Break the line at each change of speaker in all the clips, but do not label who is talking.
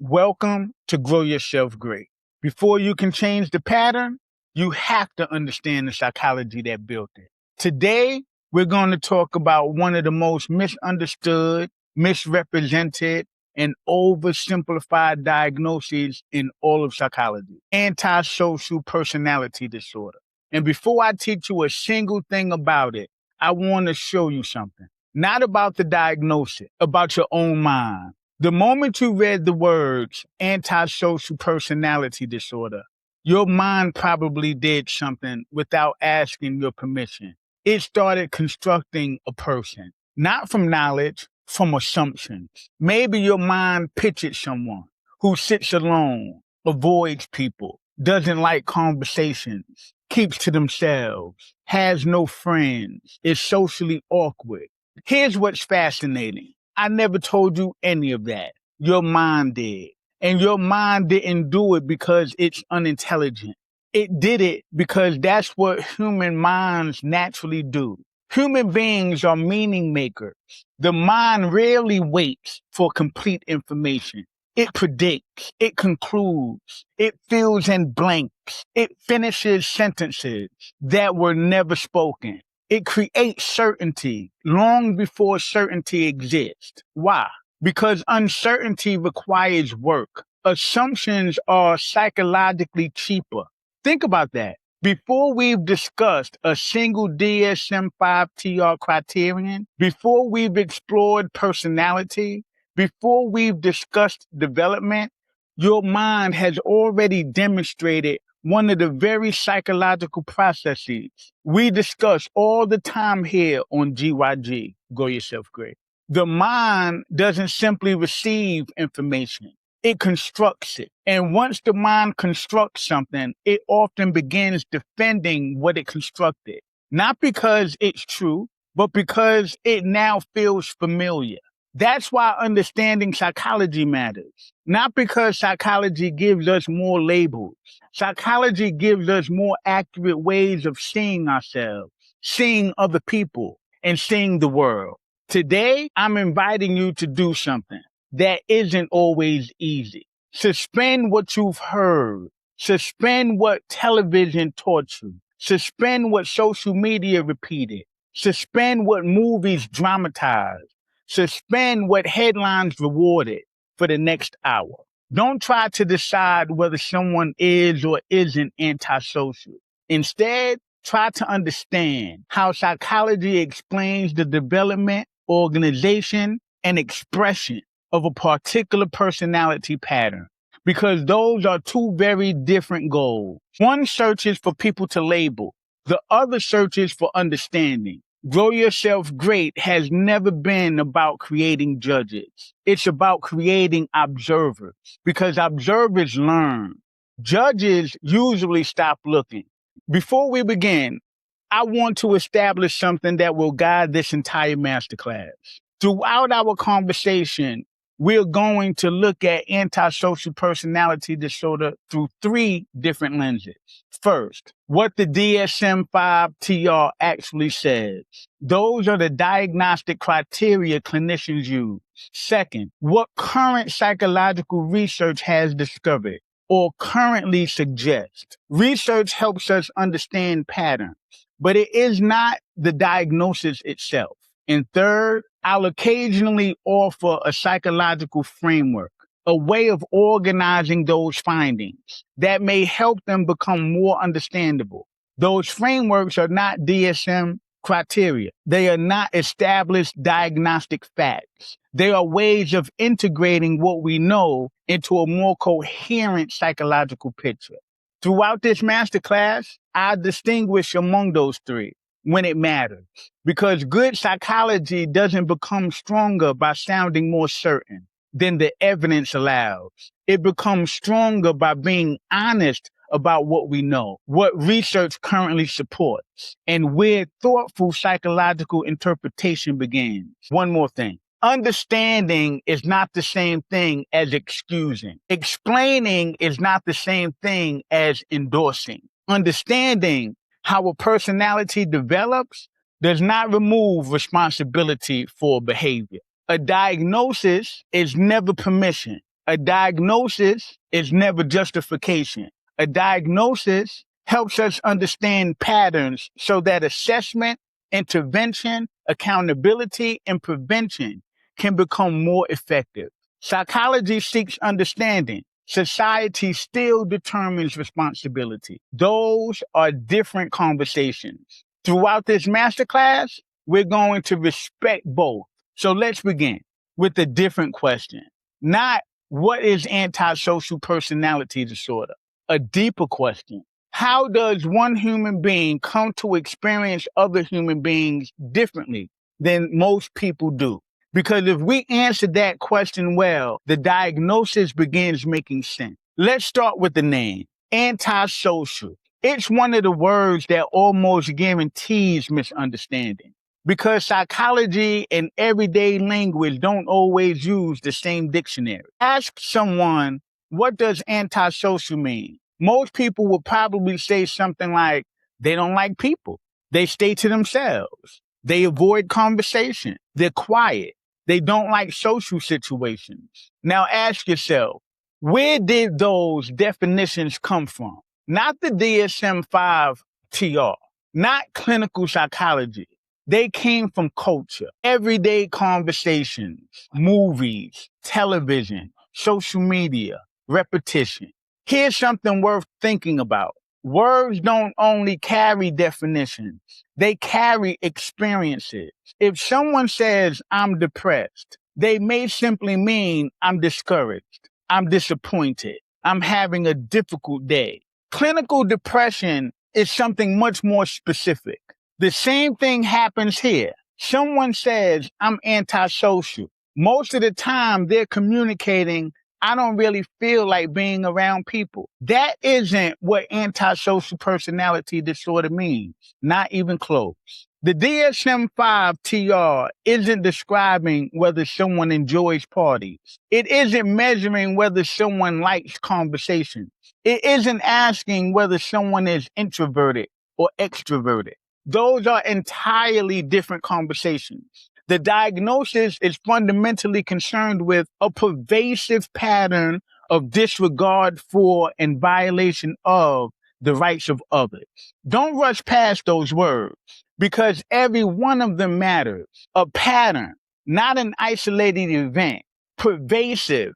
Welcome to Grow Yourself Great. Before you can change the pattern, you have to understand the psychology that built it. Today, we're going to talk about one of the most misunderstood, misrepresented, and oversimplified diagnoses in all of psychology, antisocial personality disorder. And before I teach you a single thing about it, I want to show you something. Not about the diagnosis, about your own mind. The moment you read the words antisocial personality disorder, your mind probably did something without asking your permission. It started constructing a person, not from knowledge, from assumptions. Maybe your mind pictured someone who sits alone, avoids people, doesn't like conversations, keeps to themselves, has no friends, is socially awkward. Here's what's fascinating. I never told you any of that. Your mind did. And your mind didn't do it because it's unintelligent. It did it because that's what human minds naturally do. Human beings are meaning makers. The mind rarely waits for complete information. It predicts, it concludes, it fills in blanks, it finishes sentences that were never spoken. It creates certainty long before certainty exists. Why? Because uncertainty requires work. Assumptions are psychologically cheaper. Think about that. Before we've discussed a single DSM-5 TR criterion, before we've explored personality, before we've discussed development, your mind has already demonstrated one of the very psychological processes we discuss all the time here on GYG, Grow Yourself Great. The mind doesn't simply receive information. It constructs it. And once the mind constructs something, it often begins defending what it constructed. Not because it's true, but because it now feels familiar. That's why understanding psychology matters. Not because psychology gives us more labels. Psychology gives us more accurate ways of seeing ourselves, seeing other people, and seeing the world. Today, I'm inviting you to do something that isn't always easy. Suspend what you've heard. Suspend what television taught you. Suspend what social media repeated. Suspend what movies dramatized. Suspend what headlines rewarded for the next hour. Don't try to decide whether someone is or isn't antisocial. Instead, try to understand how psychology explains the development, organization, and expression of a particular personality pattern. Because those are two very different goals. One searches for people to label. The other searches for understanding. Grow Yourself Great has never been about creating judges. It's about creating observers, because observers learn. Judges usually stop looking. Before we begin, I want to establish something that will guide this entire masterclass. Throughout our conversation, we're going to look at antisocial personality disorder through three different lenses. First, what the DSM-5 TR actually says. Those are the diagnostic criteria clinicians use. Second, what current psychological research has discovered or currently suggests. Research helps us understand patterns, but it is not the diagnosis itself. And third, I'll occasionally offer a psychological framework, a way of organizing those findings that may help them become more understandable. Those frameworks are not DSM criteria. They are not established diagnostic facts. They are ways of integrating what we know into a more coherent psychological picture. Throughout this masterclass, I distinguish among those three when it matters, because good psychology doesn't become stronger by sounding more certain than the evidence allows. It becomes stronger by being honest about what we know, what research currently supports, and where thoughtful psychological interpretation begins. One more thing. Understanding is not the same thing as excusing. Explaining is not the same thing as endorsing. Understanding how a personality develops does not remove responsibility for behavior. A diagnosis is never permission. A diagnosis is never justification. A diagnosis helps us understand patterns so that assessment, intervention, accountability, and prevention can become more effective. Psychology seeks understanding. Society still determines responsibility. Those are different conversations. Throughout this masterclass, we're going to respect both. So let's begin with a different question. Not what is antisocial personality disorder? A deeper question. How does one human being come to experience other human beings differently than most people do? Because if we answer that question well, the diagnosis begins making sense. Let's start with the name, antisocial. It's one of the words that almost guarantees misunderstanding because psychology and everyday language don't always use the same dictionary. Ask someone, what does antisocial mean? Most people will probably say something like, they don't like people. They stay to themselves. They avoid conversation. They're quiet. They don't like social situations. Now ask yourself, where did those definitions come from? Not the DSM-5 TR, not clinical psychology. They came from culture, everyday conversations, movies, television, social media, repetition. Here's something worth thinking about. Words don't only carry definitions, they carry experiences. If someone says, I'm depressed, they may simply mean I'm discouraged, I'm disappointed, I'm having a difficult day. Clinical depression is something much more specific. The same thing happens here. Someone says, I'm antisocial. Most of the time, they're communicating, I don't really feel like being around people. That isn't what antisocial personality disorder means. Not even close. The DSM-5 TR isn't describing whether someone enjoys parties. It isn't measuring whether someone likes conversations. It isn't asking whether someone is introverted or extroverted. Those are entirely different conversations. The diagnosis is fundamentally concerned with a pervasive pattern of disregard for and violation of the rights of others. Don't rush past those words because every one of them matters. A pattern, not an isolated event. Pervasive,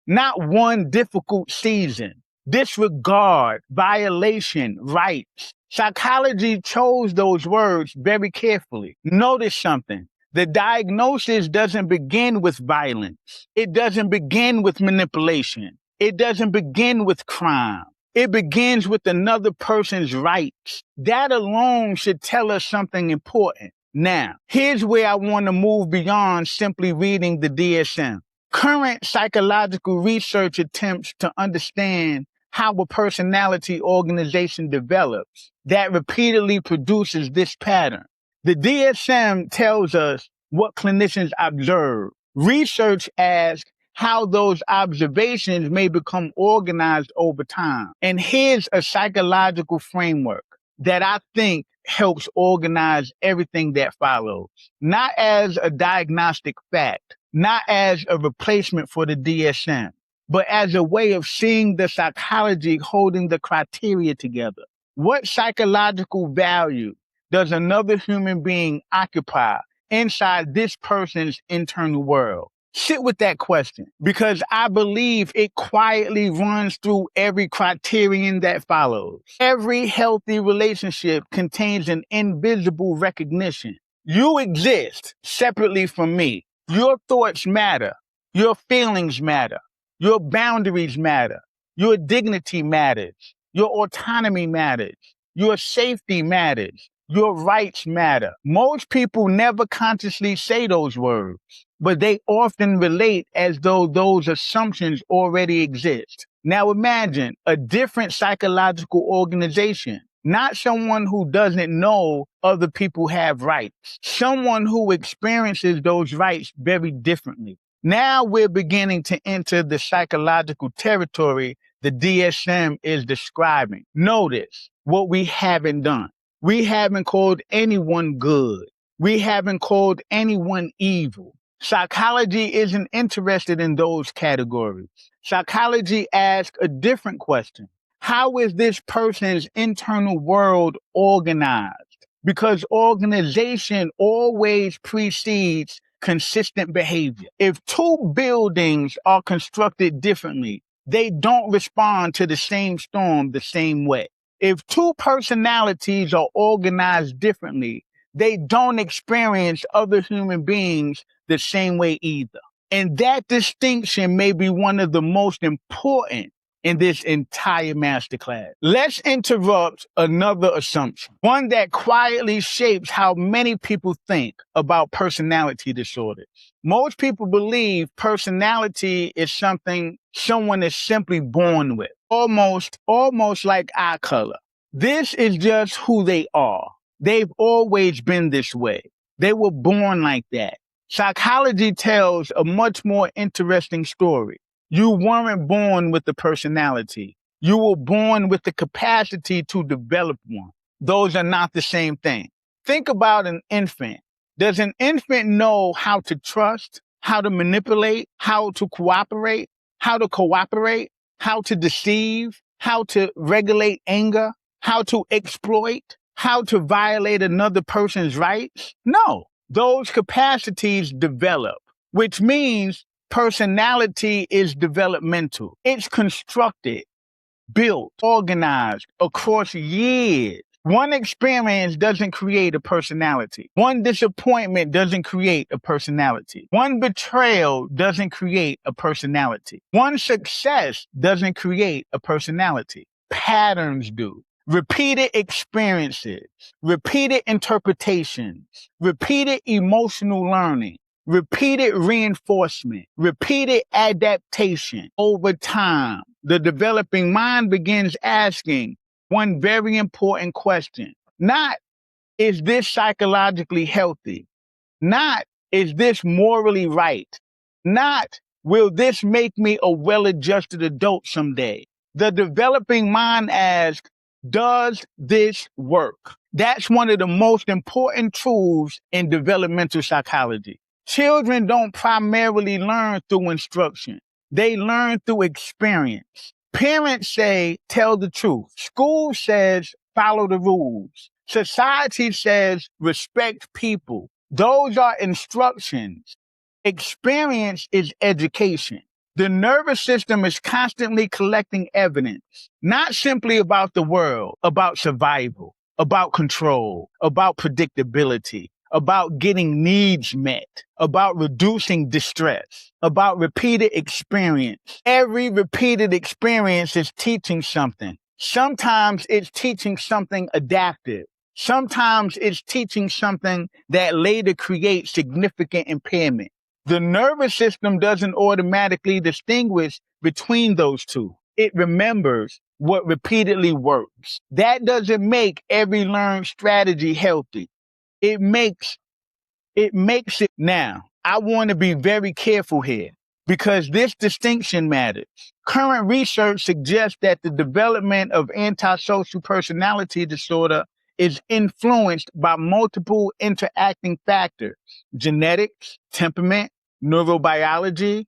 not one difficult season. Disregard, violation, rights. Psychology chose those words very carefully. Notice something. The diagnosis doesn't begin with violence. It doesn't begin with manipulation. It doesn't begin with crime. It begins with another person's rights. That alone should tell us something important. Now, here's where I want to move beyond simply reading the DSM. Current psychological research attempts to understand how a personality organization develops that repeatedly produces this pattern. The DSM tells us what clinicians observe. Research asks how those observations may become organized over time. And here's a psychological framework that I think helps organize everything that follows. Not as a diagnostic fact, not as a replacement for the DSM, but as a way of seeing the psychology holding the criteria together. What psychological value does another human being occupy inside this person's internal world? Sit with that question because I believe it quietly runs through every criterion that follows. Every healthy relationship contains an invisible recognition. You exist separately from me. Your thoughts matter. Your feelings matter. Your boundaries matter. Your dignity matters. Your autonomy matters. Your safety matters. Your rights matter. Most people never consciously say those words, but they often relate as though those assumptions already exist. Now imagine a different psychological organization, not someone who doesn't know other people have rights, someone who experiences those rights very differently. Now we're beginning to enter the psychological territory the DSM is describing. Notice what we haven't done. We haven't called anyone good. We haven't called anyone evil. Psychology isn't interested in those categories. Psychology asks a different question. How is this person's internal world organized? Because organization always precedes consistent behavior. If two buildings are constructed differently, they don't respond to the same storm the same way. If two personalities are organized differently, they don't experience other human beings the same way either. And that distinction may be one of the most important in this entire masterclass. Let's interrupt another assumption, one that quietly shapes how many people think about personality disorders. Most people believe personality is something someone is simply born with, almost like eye color. This is just who they are. They've always been this way. They were born like that. Psychology tells a much more interesting story. You weren't born with the personality. You were born with the capacity to develop one. Those are not the same thing. Think about an infant. Does an infant know how to trust, how to manipulate, how to cooperate, how to deceive, how to regulate anger, how to exploit, how to violate another person's rights? No. Those capacities develop, which means personality is developmental. It's constructed, built, organized across years. One experience doesn't create a personality. One disappointment doesn't create a personality. One betrayal doesn't create a personality. One success doesn't create a personality. Patterns do. Repeated experiences, repeated interpretations, repeated emotional learning, repeated reinforcement, repeated adaptation over time. The developing mind begins asking one very important question. Not, is this psychologically healthy? Not, is this morally right? Not, will this make me a well-adjusted adult someday? The developing mind asks, does this work? That's one of the most important tools in developmental psychology. Children don't primarily learn through instruction. They learn through experience. Parents say, tell the truth. School says, follow the rules. Society says, respect people. Those are instructions. Experience is education. The nervous system is constantly collecting evidence, not simply about the world, about survival, about control, about predictability, about getting needs met, about reducing distress, about repeated experience. Every repeated experience is teaching something. Sometimes it's teaching something adaptive. Sometimes it's teaching something that later creates significant impairment. The nervous system doesn't automatically distinguish between those two. It remembers what repeatedly works. That doesn't make every learned strategy healthy. It makes it. Now, I want to be very careful here because this distinction matters. Current research suggests that the development of antisocial personality disorder is influenced by multiple interacting factors: genetics, temperament, neurobiology,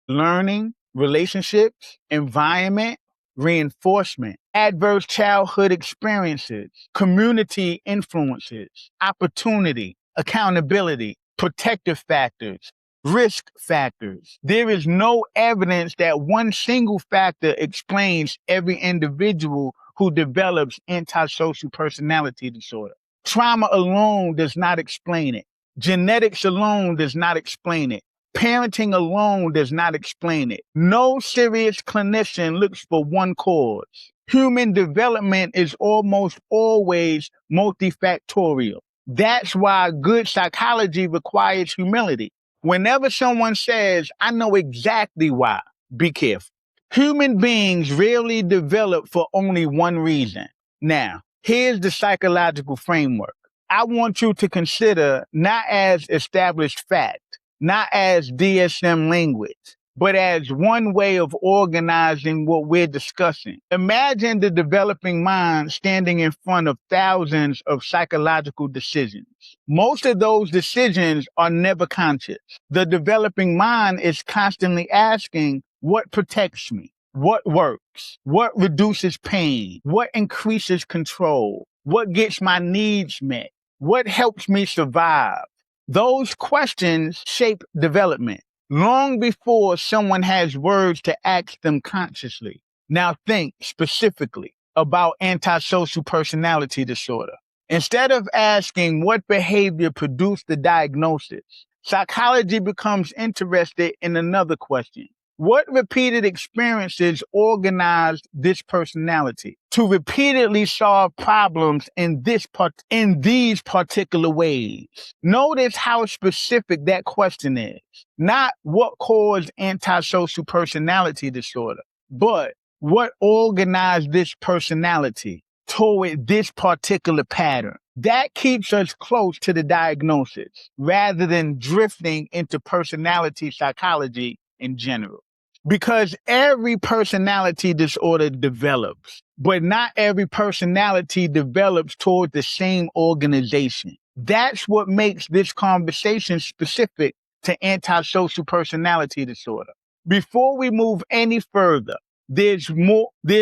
learning, relationships, environment, reinforcement, adverse childhood experiences, community influences, opportunity, accountability, protective factors, risk factors. There is no evidence that one single factor explains every individual who develops antisocial personality disorder. Trauma alone does not explain it. Genetics alone does not explain it. Parenting alone does not explain it. No serious clinician looks for one cause. Human development is almost always multifactorial. That's why good psychology requires humility. Whenever someone says, I know exactly why, be careful. Human beings rarely develop for only one reason. Now, here's the psychological framework. I want you to consider not as established fact, not as DSM language, but as one way of organizing what we're discussing. Imagine the developing mind standing in front of thousands of psychological decisions. Most of those decisions are never conscious. The developing mind is constantly asking, what protects me? What works? What reduces pain? What increases control? What gets my needs met? What helps me survive? Those questions shape development long before someone has words to ask them consciously. Now think specifically about antisocial personality disorder. Instead of asking what behavior produced the diagnosis, psychology becomes interested in another question. What repeated experiences organized this personality to repeatedly solve problems in these particular ways? Notice how specific that question is. Not what caused antisocial personality disorder, but what organized this personality toward this particular pattern. That keeps us close to the diagnosis rather than drifting into personality psychology in general. Because every personality disorder develops, but not every personality develops toward the same organization. That's what makes this conversation specific to antisocial personality disorder. Before we move any further, there's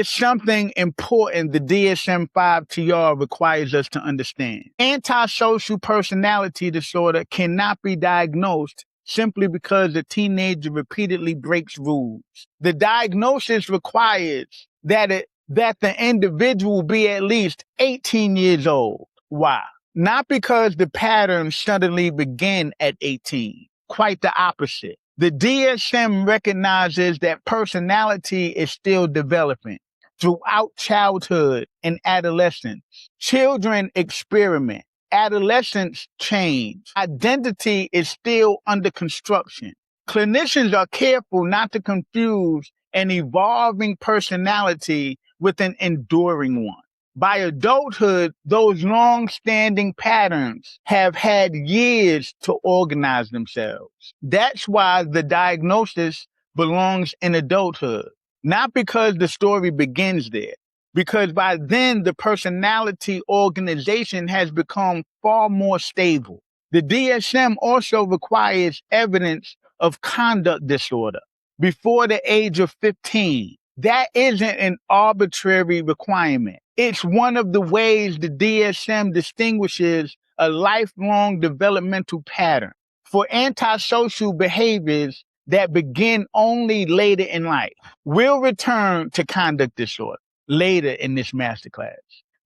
something important the DSM-5 requires us to understand. Antisocial personality disorder cannot be diagnosed simply because a teenager repeatedly breaks rules. The diagnosis requires that the individual be at least 18 years old. Why? Not because the pattern suddenly began at 18. Quite the opposite. The DSM recognizes that personality is still developing. Throughout childhood and adolescence, children experiment. Adolescents change. Identity is still under construction. Clinicians are careful not to confuse an evolving personality with an enduring one. By adulthood, those long-standing patterns have had years to organize themselves. That's why the diagnosis belongs in adulthood, not because the story begins there, because by then the personality organization has become far more stable. The DSM also requires evidence of conduct disorder before the age of 15. That isn't an arbitrary requirement. It's one of the ways the DSM distinguishes a lifelong developmental pattern. For antisocial behaviors that begin only later in life, we'll return to conduct disorder later in this masterclass,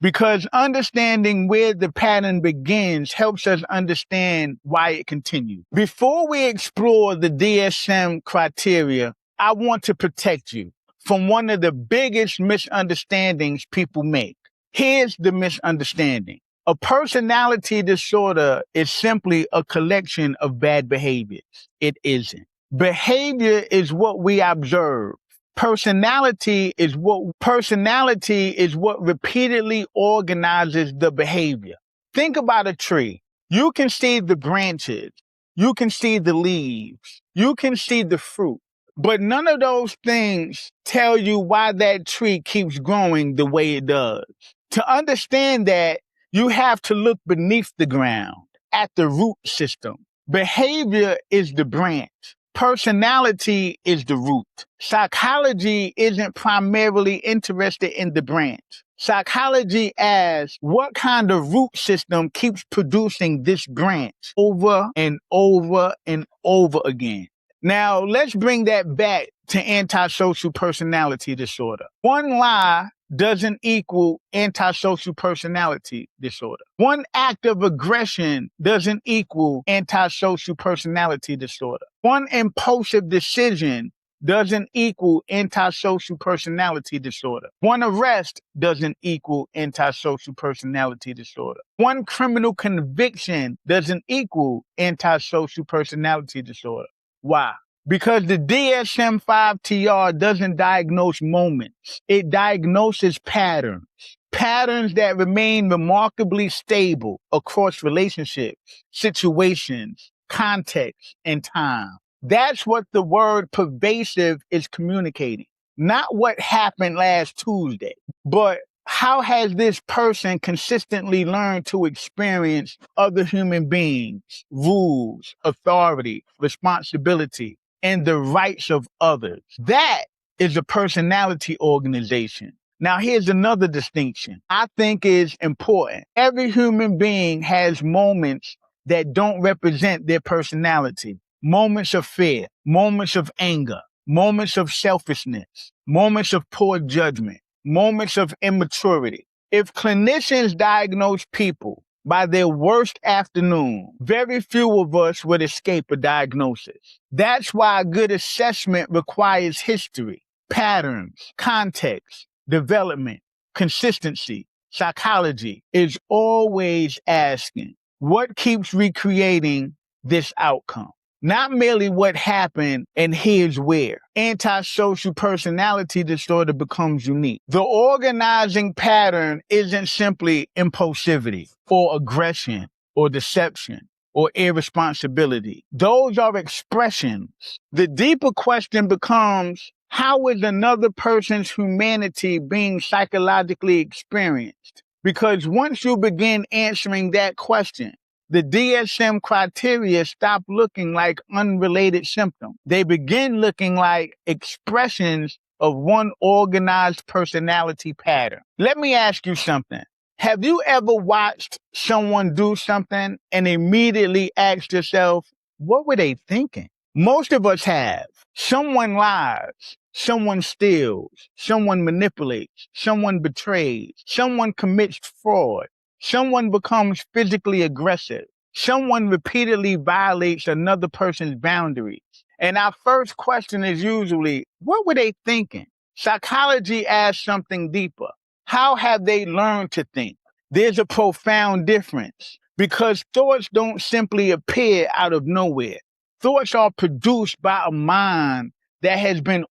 because understanding where the pattern begins helps us understand why it continues. Before we explore the DSM criteria, I want to protect you from one of the biggest misunderstandings people make. Here's the misunderstanding. A personality disorder is simply a collection of bad behaviors. It isn't. Behavior is what we observe. Personality is what repeatedly organizes the behavior. Think about a tree. You can see the branches. You can see the leaves. You can see the fruit. But none of those things tell you why that tree keeps growing the way it does. To understand that, you have to look beneath the ground at the root system. Behavior is the branch. Personality is the root. Psychology isn't primarily interested in the branch. Psychology asks what kind of root system keeps producing this branch over and over and over again. Now, let's bring that back to antisocial personality disorder. One lie doesn't equal antisocial personality disorder. One act of aggression doesn't equal antisocial personality disorder. One impulsive decision doesn't equal antisocial personality disorder. One arrest doesn't equal antisocial personality disorder. One criminal conviction doesn't equal antisocial personality disorder. Why? Because the DSM-5 doesn't diagnose moments. It diagnoses patterns. Patterns that remain remarkably stable across relationships, situations, context, and time. That's what the word pervasive is communicating. Not what happened last Tuesday, but how has this person consistently learned to experience other human beings, rules, authority, responsibility, and the rights of others? That is a personality organization. Now, here's another distinction I think is important. Every human being has moments that don't represent their personality. Moments of fear, moments of anger, moments of selfishness, moments of poor judgment, moments of immaturity. If clinicians diagnose people by their worst afternoon, very few of us would escape a diagnosis. That's why a good assessment requires history, patterns, context, development, consistency. Psychology is always asking, what keeps recreating this outcome? Not merely what happened and here's where. Antisocial personality disorder becomes unique. The organizing pattern isn't simply impulsivity or aggression or deception or irresponsibility. Those are expressions. The deeper question becomes, how is another person's humanity being psychologically experienced? Because once you begin answering that question, the DSM criteria stop looking like unrelated symptoms. They begin looking like expressions of one organized personality pattern. Let me ask you something. Have you ever watched someone do something and immediately asked yourself, what were they thinking? Most of us have. Someone lies. Someone steals. Someone manipulates. Someone betrays. Someone commits fraud. Someone becomes physically aggressive. Someone repeatedly violates another person's boundaries. And our first question is usually, what were they thinking? Psychology asks something deeper. How have they learned to think? There's a profound difference because thoughts don't simply appear out of nowhere. Thoughts are produced by a mind that has been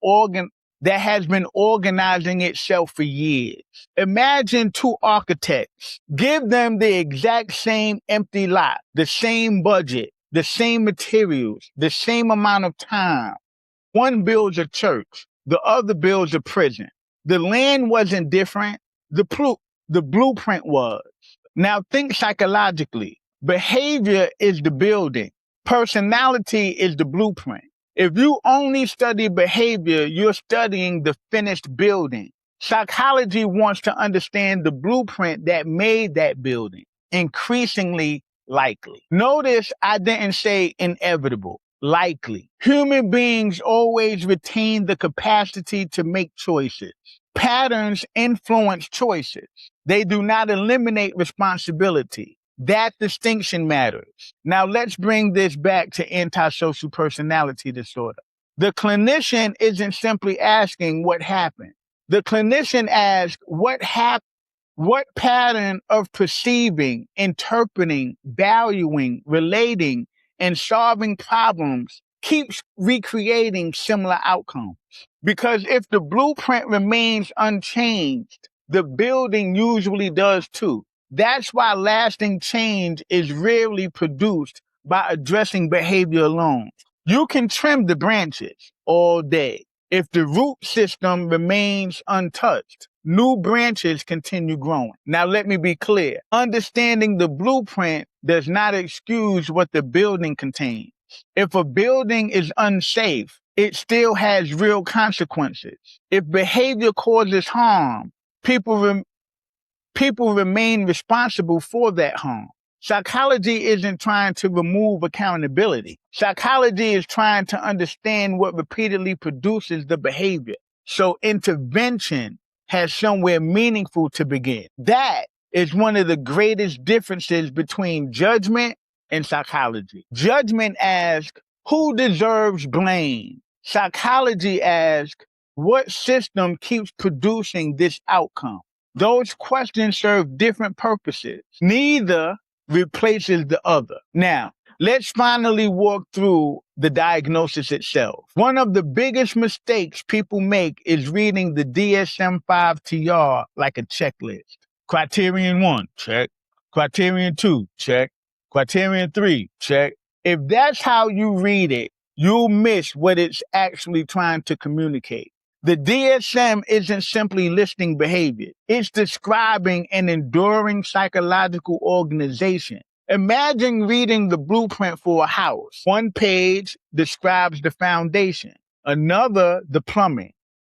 organizing itself for years. Imagine two architects. Give them the exact same empty lot, the same budget, the same materials, the same amount of time. One builds a church, the other builds a prison. The land wasn't different, the blueprint was. Now think psychologically. Behavior is the building. Personality is the blueprint. If you only study behavior, you're studying the finished building. Psychology wants to understand the blueprint that made that building increasingly likely. Notice I didn't say inevitable, likely. Human beings always retain the capacity to make choices. Patterns influence choices. They do not eliminate responsibility. That distinction matters. Now let's bring this back to antisocial personality disorder. The clinician isn't simply asking what happened. The clinician asks what pattern of perceiving, interpreting, valuing, relating, and solving problems keeps recreating similar outcomes. Because if the blueprint remains unchanged, the building usually does too. That's why lasting change is rarely produced by addressing behavior alone. You can trim the branches all day. If the root system remains untouched, new branches continue growing. Now, let me be clear. Understanding the blueprint does not excuse what the building contains. If a building is unsafe, it still has real consequences. If behavior causes harm, people remain responsible for that harm. Psychology isn't trying to remove accountability. Psychology is trying to understand what repeatedly produces the behavior. So intervention has somewhere meaningful to begin. That is one of the greatest differences between judgment and psychology. Judgment asks, who deserves blame? Psychology asks, what system keeps producing this outcome? Those questions serve different purposes. Neither replaces the other. Now, let's finally walk through the diagnosis itself. One of the biggest mistakes people make is reading the DSM-5 like a checklist. Criterion 1, check. Criterion 2, check. Criterion 3, check. If that's how you read it, you'll miss what it's actually trying to communicate. The DSM isn't simply listing behavior. It's describing an enduring psychological organization. Imagine reading the blueprint for a house. One page describes the foundation, another the plumbing,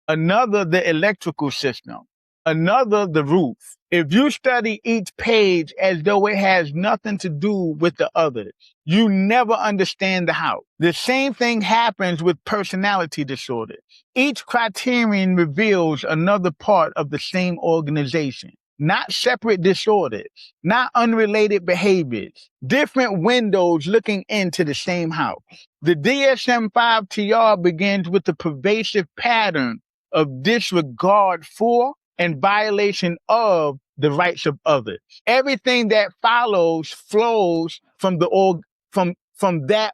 another the electrical system, another the roof. If you study each page as though it has nothing to do with the others, you never understand the house. The same thing happens with personality disorders. Each criterion reveals another part of the same organization. Not separate disorders, not unrelated behaviors, different windows looking into the same house. The DSM-5-TR begins with the pervasive pattern of disregard for and violation of the rights of others. Everything that follows flows from the from that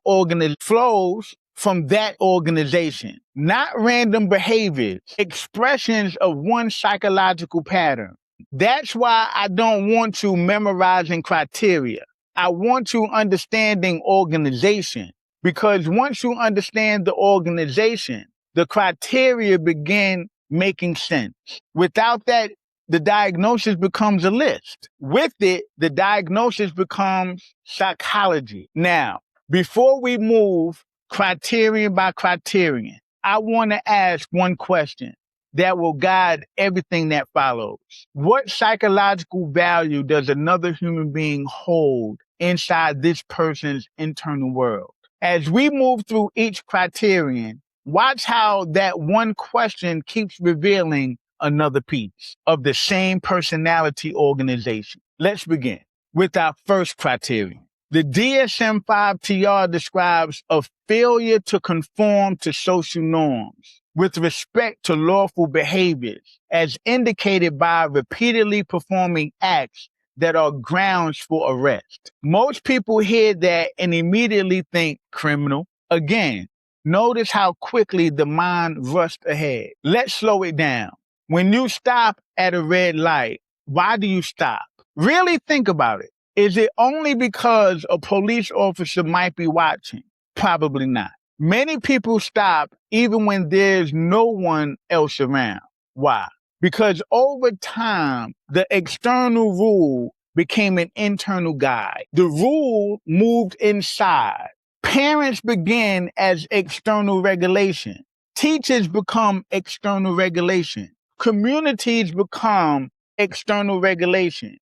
organization, not random behaviors, expressions of one psychological pattern. That's why I don't want you memorizing criteria. I want you understanding organization, because once you understand the organization, the criteria begin making sense. Without that, the diagnosis becomes a list. With it, the diagnosis becomes psychology. Now, before we move criterion by criterion, I want to ask one question that will guide everything that follows. What psychological value does another human being hold inside this person's internal world? As we move through each criterion, watch how that one question keeps revealing another piece of the same personality organization. Let's begin with our first criterion. The DSM-5-TR describes a failure to conform to social norms with respect to lawful behaviors, as indicated by repeatedly performing acts that are grounds for arrest. Most people hear that and immediately think criminal. Again, notice how quickly the mind rushed ahead. Let's slow it down. When you stop at a red light, why do you stop? Really think about it. Is it only because a police officer might be watching? Probably not. Many people stop even when there's no one else around. Why? Because over time, the external rule became an internal guide. The rule moved inside. Parents begin as external regulation. Teachers become external regulation. Communities become external regulation.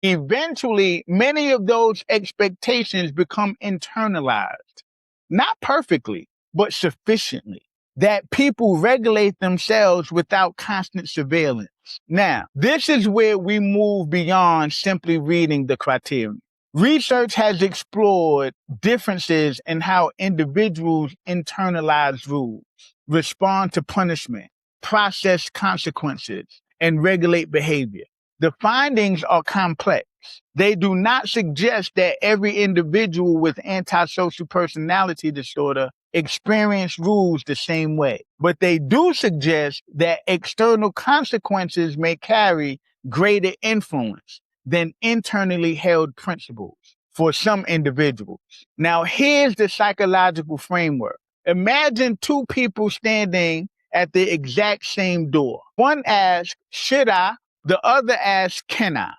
Eventually, many of those expectations become internalized. Not perfectly, but sufficiently, that people regulate themselves without constant surveillance. Now, this is where we move beyond simply reading the criteria. Research has explored differences in how individuals internalize rules, respond to punishment, process consequences, and regulate behavior. The findings are complex. They do not suggest that every individual with antisocial personality disorder experience rules the same way, but they do suggest that external consequences may carry greater influence than internally held principles for some individuals. Now, here's the psychological framework. Imagine two people standing at the exact same door. One asks, should I? The other asks, can I?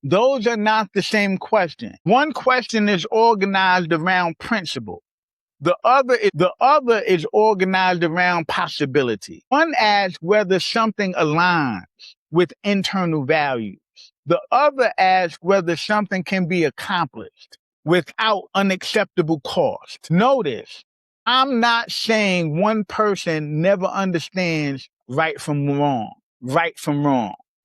Those are not the same question. One question is organized around principle. The other is organized around possibility. One asks whether something aligns with internal values. The other asks whether something can be accomplished without unacceptable cost. Notice, I'm not saying one person never understands right from wrong.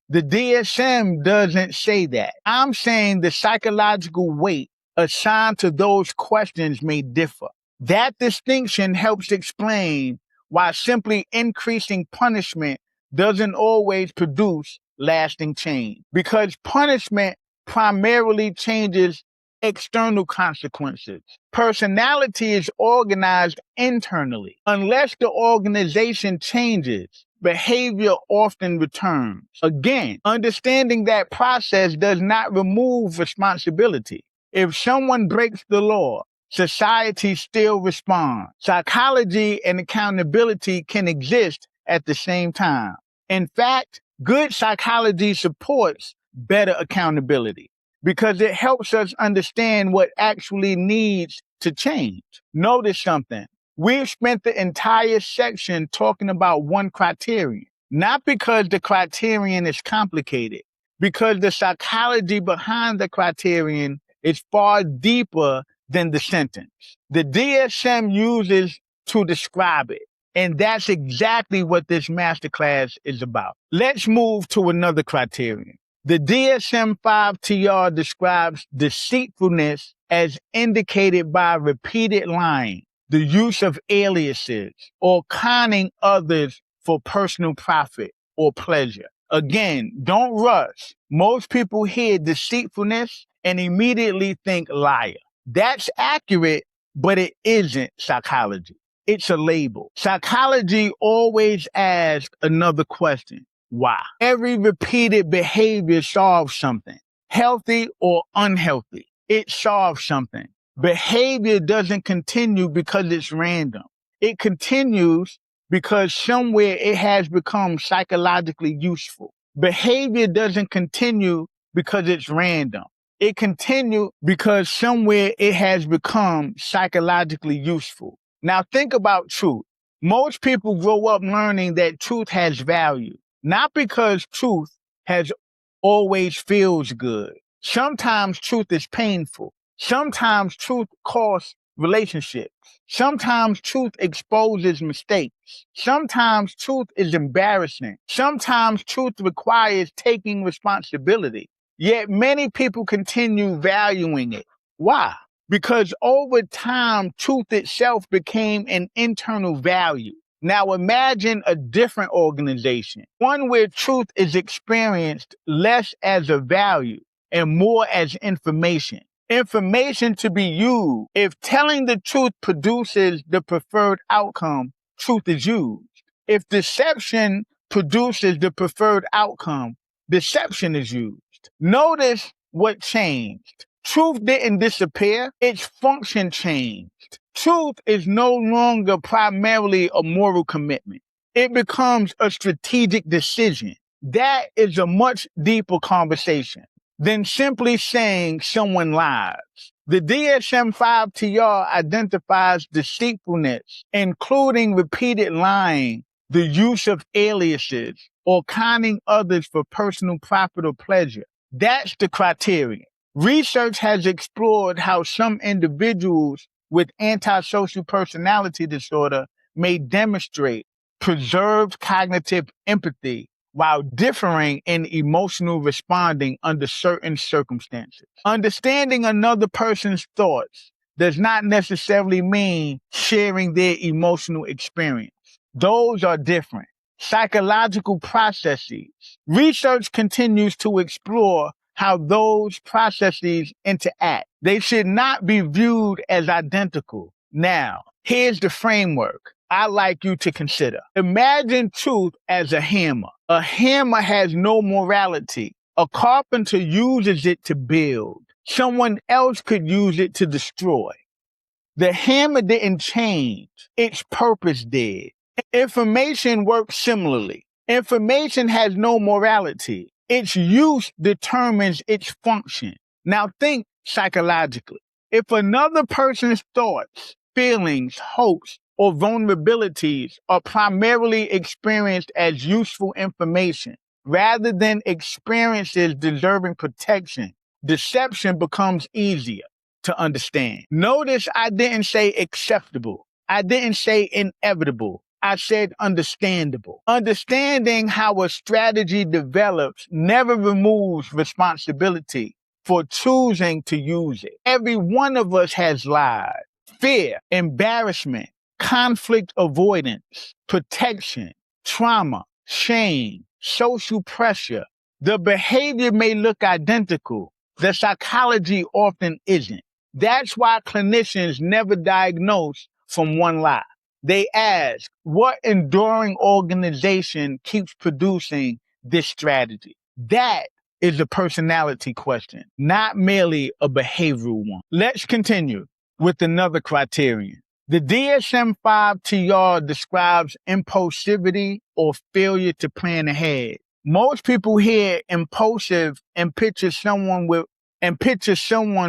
The DSM doesn't say that. I'm saying the psychological weight assigned to those questions may differ. That distinction helps explain why simply increasing punishment doesn't always produce lasting change. Because punishment primarily changes external consequences. Personality is organized internally. Unless the organization changes, behavior often returns. Again, understanding that process does not remove responsibility. If someone breaks the law, society still responds. Psychology and accountability can exist at the same time. In fact, good psychology supports better accountability because it helps us understand what actually needs to change. Notice something. We've spent the entire section talking about one criterion, not because the criterion is complicated, because the psychology behind the criterion is far deeper than the sentence. The DSM uses to describe it. And that's exactly what this masterclass is about. Let's move to another criterion. The DSM-5 TR describes deceitfulness as indicated by repeated lying, the use of aliases, or conning others for personal profit or pleasure. Again, don't rush. Most people hear deceitfulness and immediately think liar. That's accurate, but it isn't psychology. It's a label. Psychology always asks another question. Why? Every repeated behavior solves something, healthy or unhealthy. It solves something. Behavior doesn't continue because it's random. It continues because somewhere it has become psychologically useful. Behavior doesn't continue because it's random. It continues because somewhere it has become psychologically useful. Now think about truth. Most people grow up learning that truth has value, not because truth has always feels good. Sometimes truth is painful. Sometimes truth costs relationships. Sometimes truth exposes mistakes. Sometimes truth is embarrassing. Sometimes truth requires taking responsibility. Yet many people continue valuing it. Why? Because over time, truth itself became an internal value. Now imagine a different organization, one where truth is experienced less as a value and more as information. Information to be used. If telling the truth produces the preferred outcome, truth is used. If deception produces the preferred outcome, deception is used. Notice what changed. Truth didn't disappear, its function changed. Truth is no longer primarily a moral commitment. It becomes a strategic decision. That is a much deeper conversation than simply saying someone lies. The DSM-5 TR identifies deceitfulness, including repeated lying, the use of aliases, or conning others for personal profit or pleasure. That's the criterion. Research has explored how some individuals with antisocial personality disorder may demonstrate preserved cognitive empathy while differing in emotional responding under certain circumstances. Understanding another person's thoughts does not necessarily mean sharing their emotional experience. Those are different. Psychological processes. Research continues to explore how those processes interact. They should not be viewed as identical. Now, here's the framework I'd like you to consider. Imagine truth as a hammer. A hammer has no morality. A carpenter uses it to build. Someone else could use it to destroy. The hammer didn't change. Its purpose did. Information works similarly. Information has no morality. Its use determines its function. Now think psychologically. If another person's thoughts, feelings, hopes, or vulnerabilities are primarily experienced as useful information rather than experiences deserving protection, deception becomes easier to understand. Notice I didn't say acceptable. I didn't say inevitable. I said understandable. Understanding how a strategy develops never removes responsibility for choosing to use it. Every one of us has lied. Fear, embarrassment, conflict avoidance, protection, trauma, shame, social pressure. The behavior may look identical. The psychology often isn't. That's why clinicians never diagnose from one lie. They ask, what enduring organization keeps producing this strategy? That is a personality question, not merely a behavioral one. Let's continue. with another criterion. The DSM-5 TR describes impulsivity or failure to plan ahead. Most people hear impulsive and picture someone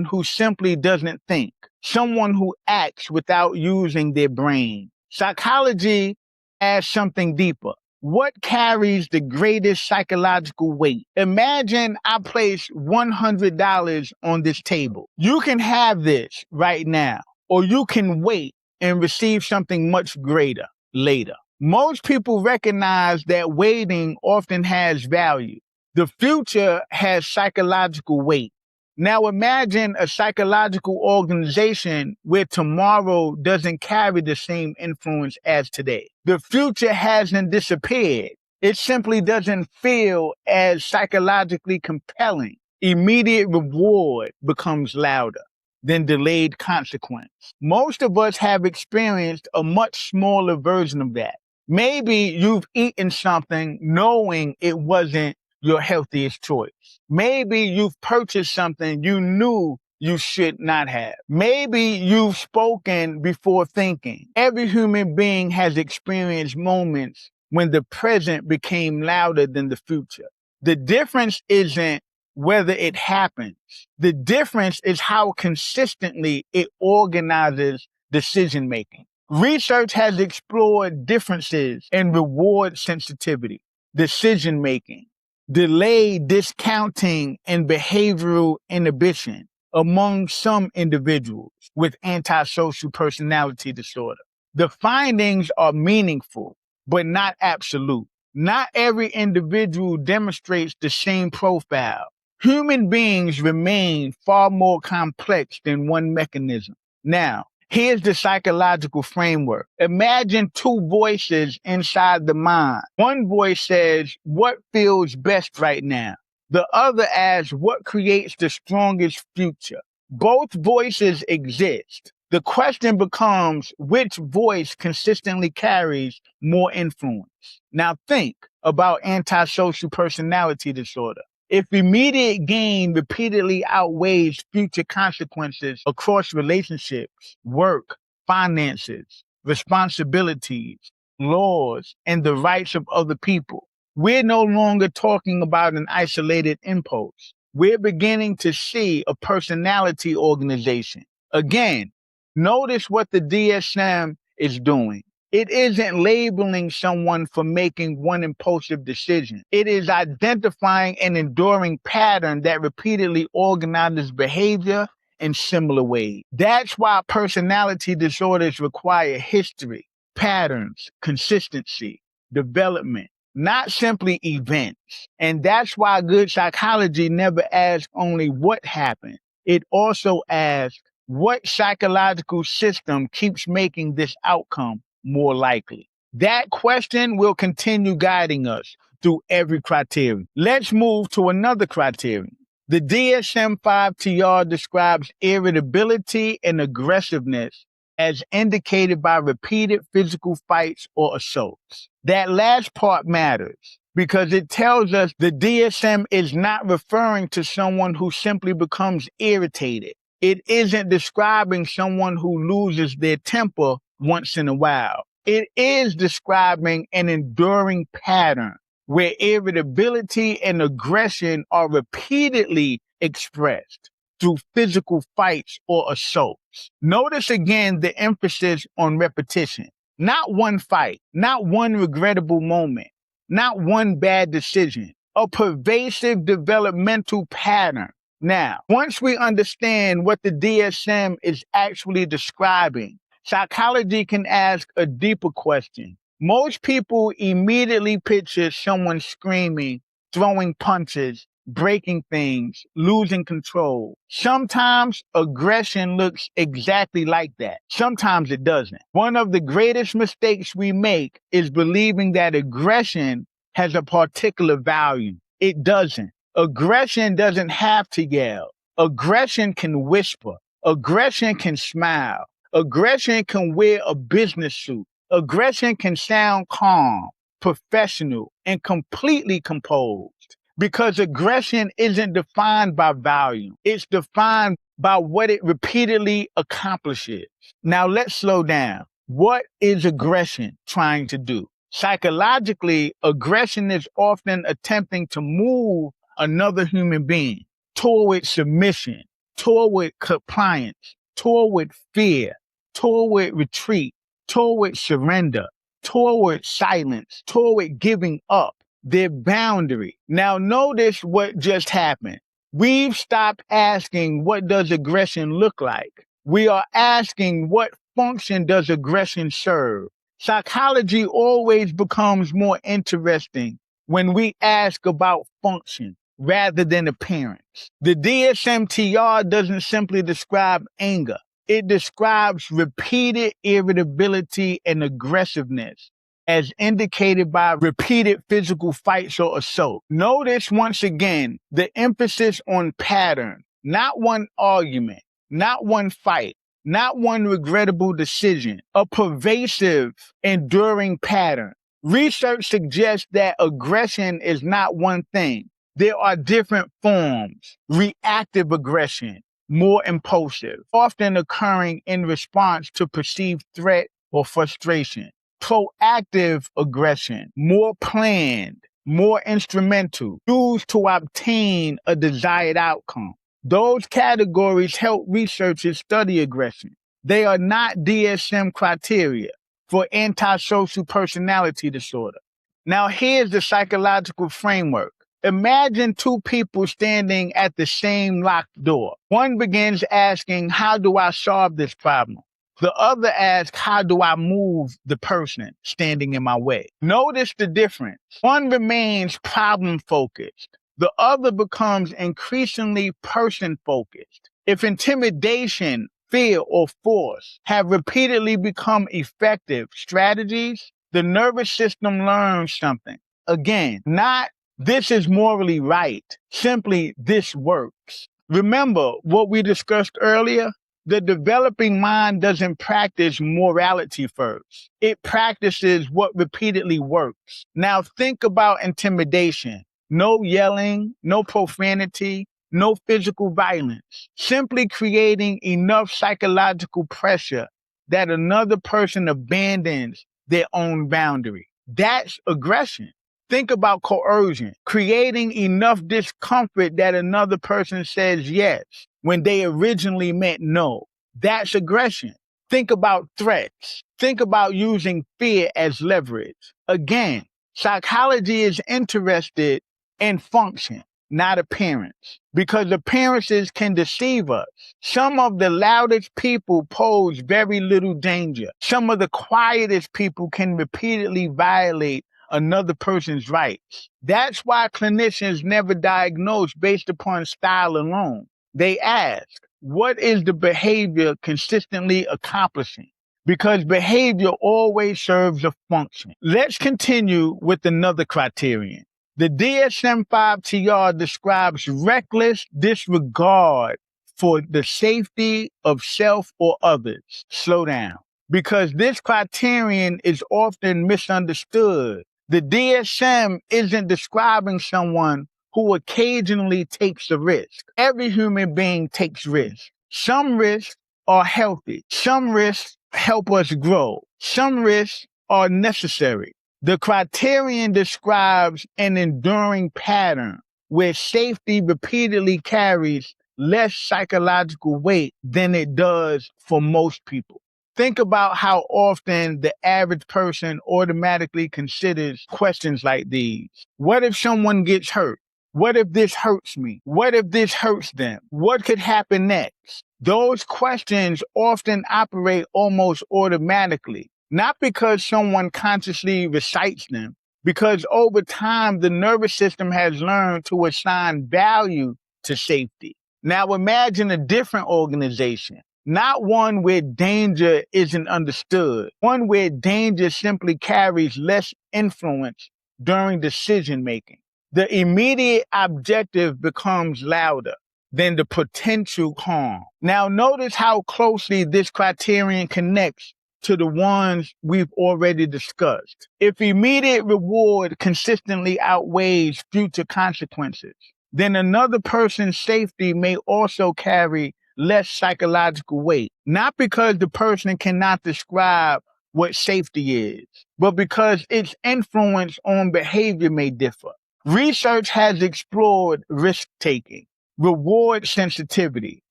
who simply doesn't think, someone who acts without using their brain. Psychology adds something deeper. What carries the greatest psychological weight? Imagine I place $100 on this table. You can have this right now, or you can wait and receive something much greater later. Most people recognize that waiting often has value. The future has psychological weight. Now imagine a psychological organization where tomorrow doesn't carry the same influence as today. The future hasn't disappeared. It simply doesn't feel as psychologically compelling. Immediate reward becomes louder than delayed consequence. Most of us have experienced a much smaller version of that. Maybe you've eaten something knowing it wasn't your healthiest choice. Maybe you've purchased something you knew you should not have. Maybe you've spoken before thinking. Every human being has experienced moments when the present became louder than the future. The difference isn't whether it happens. The difference is how consistently it organizes decision making. Research has explored differences in reward sensitivity, decision making, delay discounting, and behavioral inhibition among some individuals with antisocial personality disorder. The findings are meaningful, but not absolute. Not every individual demonstrates the same profile. Human beings remain far more complex than one mechanism. Now, here's the psychological framework. Imagine two voices inside the mind. One voice says, what feels best right now? The other asks, what creates the strongest future? Both voices exist. The question becomes, which voice consistently carries more influence? Now think about antisocial personality disorder. If immediate gain repeatedly outweighs future consequences across relationships, work, finances, responsibilities, laws, and the rights of other people, we're no longer talking about an isolated impulse. We're beginning to see a personality organization. Again, notice what the DSM is doing. It isn't labeling someone for making one impulsive decision. It is identifying an enduring pattern that repeatedly organizes behavior in similar ways. That's why personality disorders require history, patterns, consistency, development, not simply events. And that's why good psychology never asks only what happened. It also asks what psychological system keeps making this outcome more likely. That question will continue guiding us through every criterion. Let's move to another criterion. The DSM-5 TR describes irritability and aggressiveness as indicated by repeated physical fights or assaults. That last part matters because it tells us the DSM is not referring to someone who simply becomes irritated. It isn't describing someone who loses their temper once in a while. It is describing an enduring pattern where irritability and aggression are repeatedly expressed through physical fights or assaults. Notice again the emphasis on repetition. Not one fight, not one regrettable moment, not one bad decision, a pervasive developmental pattern. Now, once we understand what the DSM is actually describing, psychology can ask a deeper question. Most people immediately picture someone screaming, throwing punches, breaking things, losing control. Sometimes aggression looks exactly like that. Sometimes it doesn't. One of the greatest mistakes we make is believing that aggression has a particular value. It doesn't. Aggression doesn't have to yell. Aggression can whisper. Aggression can smile. Aggression can wear a business suit. Aggression can sound calm, professional, and completely composed. Because aggression isn't defined by value. It's defined by what it repeatedly accomplishes. Now let's slow down. What is aggression trying to do? Psychologically, aggression is often attempting to move another human being toward submission, toward compliance, toward fear, toward retreat, toward surrender, toward silence, toward giving up their boundary. Now notice what just happened. We've stopped asking, what does aggression look like? We are asking, what function does aggression serve? Psychology always becomes more interesting when we ask about function rather than appearance. The DSM-TR doesn't simply describe anger. It describes repeated irritability and aggressiveness as indicated by repeated physical fights or assault. Notice once again the emphasis on pattern, not one argument, not one fight, not one regrettable decision, a pervasive, enduring pattern. Research suggests that aggression is not one thing. There are different forms. Reactive aggression, more impulsive, often occurring in response to perceived threat or frustration. Proactive aggression, more planned, more instrumental, used to obtain a desired outcome. Those categories help researchers study aggression. They are not DSM criteria for antisocial personality disorder. Now, here's the psychological framework. Imagine two people standing at the same locked door. One begins asking, how do I solve this problem? The other asks, how do I move the person standing in my way? Notice the difference. One remains problem focused. The other becomes increasingly person focused. If intimidation, fear, or force have repeatedly become effective strategies, the nervous system learns something. Again, not this is morally right, simply this works. Remember what we discussed earlier? The developing mind doesn't practice morality first. It practices what repeatedly works. Now think about intimidation. No yelling, no profanity, no physical violence. Simply creating enough psychological pressure that another person abandons their own boundary. That's aggression. Think about coercion, creating enough discomfort that another person says yes when they originally meant no. That's aggression. Think about threats. Think about using fear as leverage. Again, psychology is interested in function, not appearance, because appearances can deceive us. Some of the loudest people pose very little danger. Some of the quietest people can repeatedly violate another person's rights. That's why clinicians never diagnose based upon style alone. They ask, what is the behavior consistently accomplishing? Because behavior always serves a function. Let's continue with another criterion. The DSM-5-TR describes reckless disregard for the safety of self or others. Slow down. Because this criterion is often misunderstood. The DSM isn't describing someone who occasionally takes a risk. Every human being takes risks. Some risks are healthy. Some risks help us grow. Some risks are necessary. The criterion describes an enduring pattern where safety repeatedly carries less psychological weight than it does for most people. Think about how often the average person automatically considers questions like these. What if someone gets hurt? What if this hurts me? What if this hurts them? What could happen next? Those questions often operate almost automatically, not because someone consciously recites them, because over time the nervous system has learned to assign value to safety. Now imagine a different organization. Not one where danger isn't understood, one where danger simply carries less influence during decision making. The immediate objective becomes louder than the potential harm. Now notice how closely this criterion connects to the ones we've already discussed. If immediate reward consistently outweighs future consequences, then another person's safety may also carry less psychological weight. Not because the person cannot describe what safety is, but because its influence on behavior may differ. Research has explored risk taking, reward sensitivity,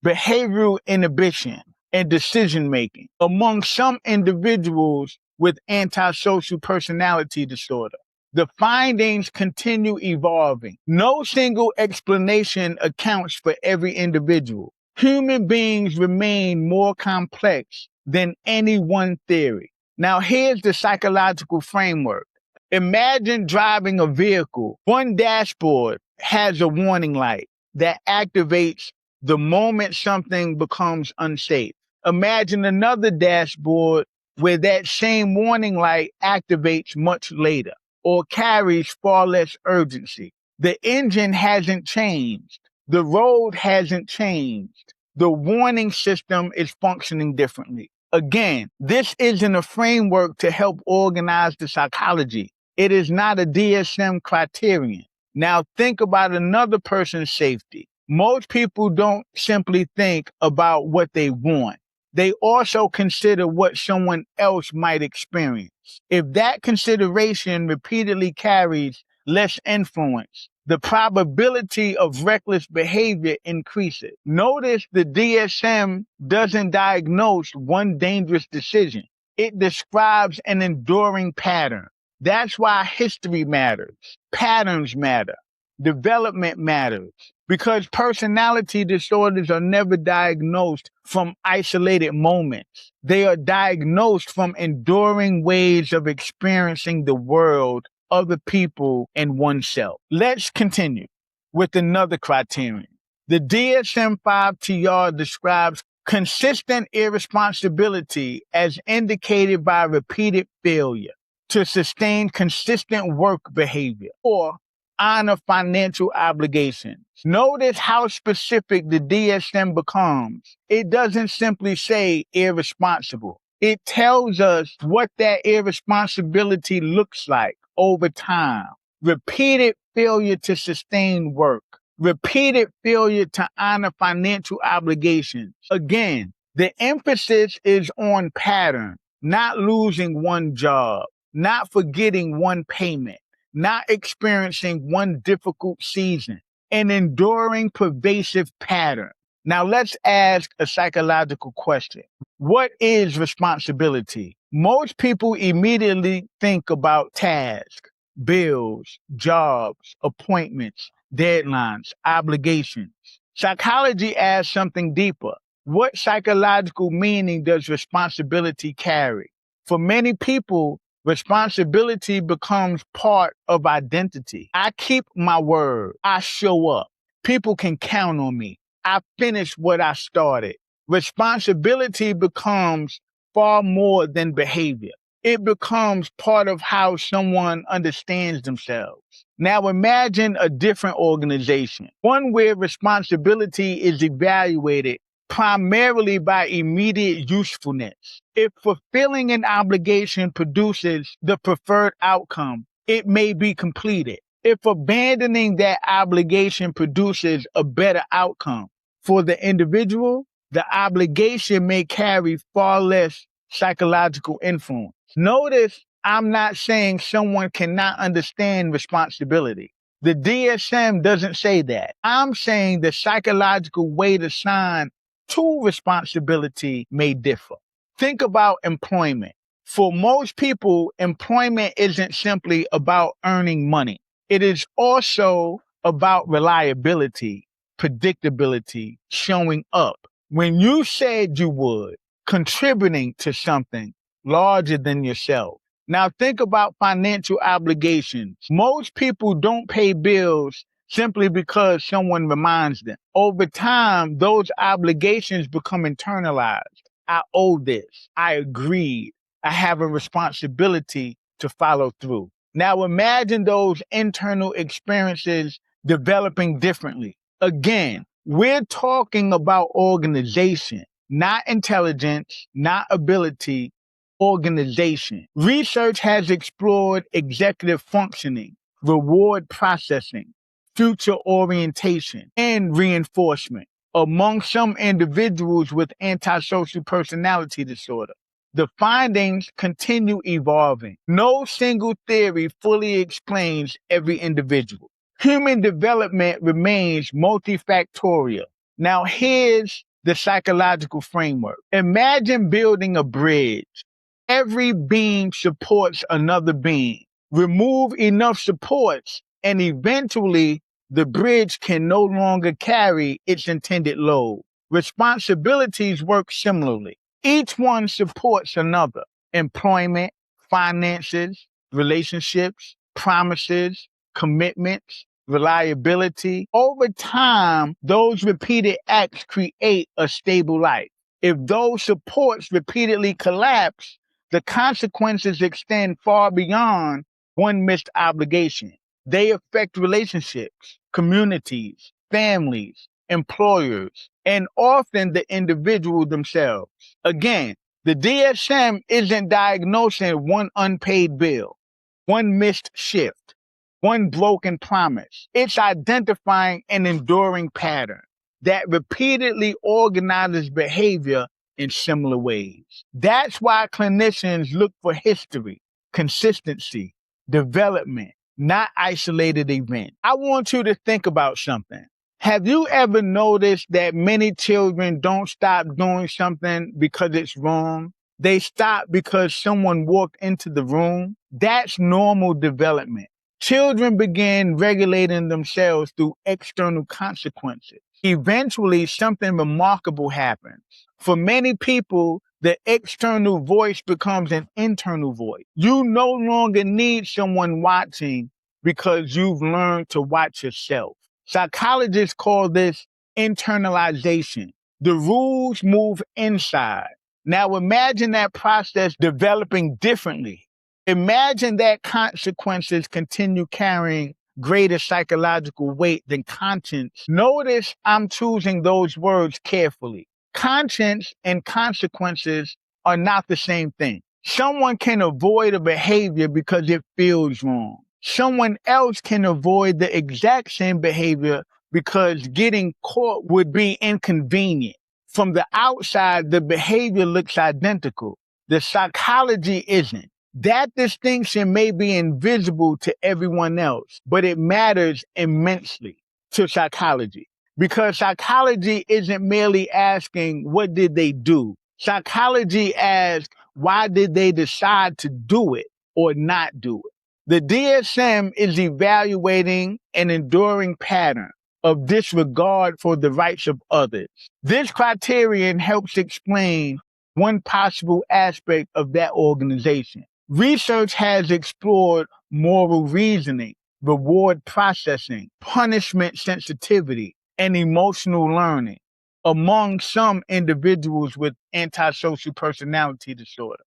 behavioral inhibition, and decision making among some individuals with antisocial personality disorder. The findings continue evolving. No single explanation accounts for every individual. Human beings remain more complex than any one theory. Now, here's the psychological framework. Imagine driving a vehicle. One dashboard has a warning light that activates the moment something becomes unsafe. Imagine another dashboard where that same warning light activates much later or carries far less urgency. The engine hasn't changed. The road hasn't changed. The warning system is functioning differently. Again, this isn't a framework to help organize the psychology. It is not a DSM criterion. Now think about another person's safety. Most people don't simply think about what they want. They also consider what someone else might experience. If that consideration repeatedly carries less influence, the probability of reckless behavior increases. Notice the DSM doesn't diagnose one dangerous decision. It describes an enduring pattern. That's why history matters. Patterns matter. Development matters. Because personality disorders are never diagnosed from isolated moments. They are diagnosed from enduring ways of experiencing the world, other people, and oneself. Let's continue with another criterion. The DSM-5-TR describes consistent irresponsibility as indicated by repeated failure to sustain consistent work behavior or honor financial obligations. Notice how specific the DSM becomes. It doesn't simply say irresponsible. It tells us what that irresponsibility looks like over time. Repeated failure to sustain work. Repeated failure to honor financial obligations. Again, the emphasis is on pattern, not losing one job, not forgetting one payment, not experiencing one difficult season, an enduring pervasive pattern. Now let's ask a psychological question. What is responsibility? Most people immediately think about tasks, bills, jobs, appointments, deadlines, obligations. Psychology asks something deeper. What psychological meaning does responsibility carry? For many people, responsibility becomes part of identity. I keep my word. I show up. People can count on me. I finish what I started. Responsibility becomes far more than behavior. It becomes part of how someone understands themselves. Now imagine a different organization, one where responsibility is evaluated primarily by immediate usefulness. If fulfilling an obligation produces the preferred outcome, it may be completed. If abandoning that obligation produces a better outcome for the individual, the obligation may carry far less psychological influence. Notice I'm not saying someone cannot understand responsibility. The DSM doesn't say that. I'm saying the psychological weight assigned to responsibility may differ. Think about employment. For most people, employment isn't simply about earning money. It is also about reliability, predictability, showing up. When you said you would, contributing to something larger than yourself. Now think about financial obligations. Most people don't pay bills simply because someone reminds them. Over time, those obligations become internalized. I owe this. I agreed. I have a responsibility to follow through. Now imagine those internal experiences developing differently. Again, we're talking about organization, not intelligence, not ability, organization. Research has explored executive functioning, reward processing, future orientation, and reinforcement. among some individuals with antisocial personality disorder. The findings continue evolving. No single theory fully explains every individual. Human development remains multifactorial. Now, here's the psychological framework. Imagine building a bridge. Every beam supports another beam. Remove enough supports, and eventually the bridge can no longer carry its intended load. Responsibilities work similarly. Each one supports another. Employment, finances, relationships, promises, commitments, reliability. Over time, those repeated acts create a stable life. If those supports repeatedly collapse, the consequences extend far beyond one missed obligation. They affect relationships, communities, families, employers, and often the individual themselves. Again, the DSM isn't diagnosing one unpaid bill, one missed shift, one broken promise. It's identifying an enduring pattern that repeatedly organizes behavior in similar ways. That's why clinicians look for history, consistency, development, not isolated events. I want you to think about something. Have you ever noticed that many children don't stop doing something because it's wrong? They stop because someone walked into the room. That's normal development. Children begin regulating themselves through external consequences. Eventually, something remarkable happens. For many people, the external voice becomes an internal voice. You no longer need someone watching because you've learned to watch yourself. Psychologists call this internalization. The rules move inside. Now imagine that process developing differently. Imagine that consequences continue carrying greater psychological weight than conscience. Notice I'm choosing those words carefully. Conscience and consequences are not the same thing. Someone can avoid a behavior because it feels wrong. Someone else can avoid the exact same behavior because getting caught would be inconvenient. From the outside, the behavior looks identical. The psychology isn't. That distinction may be invisible to everyone else, but it matters immensely to psychology because psychology isn't merely asking, what did they do? Psychology asks, why did they decide to do it or not do it? The DSM is evaluating an enduring pattern of disregard for the rights of others. This criterion helps explain one possible aspect of that organization. Research has explored moral reasoning, reward processing, punishment sensitivity, and emotional learning among some individuals with antisocial personality disorder.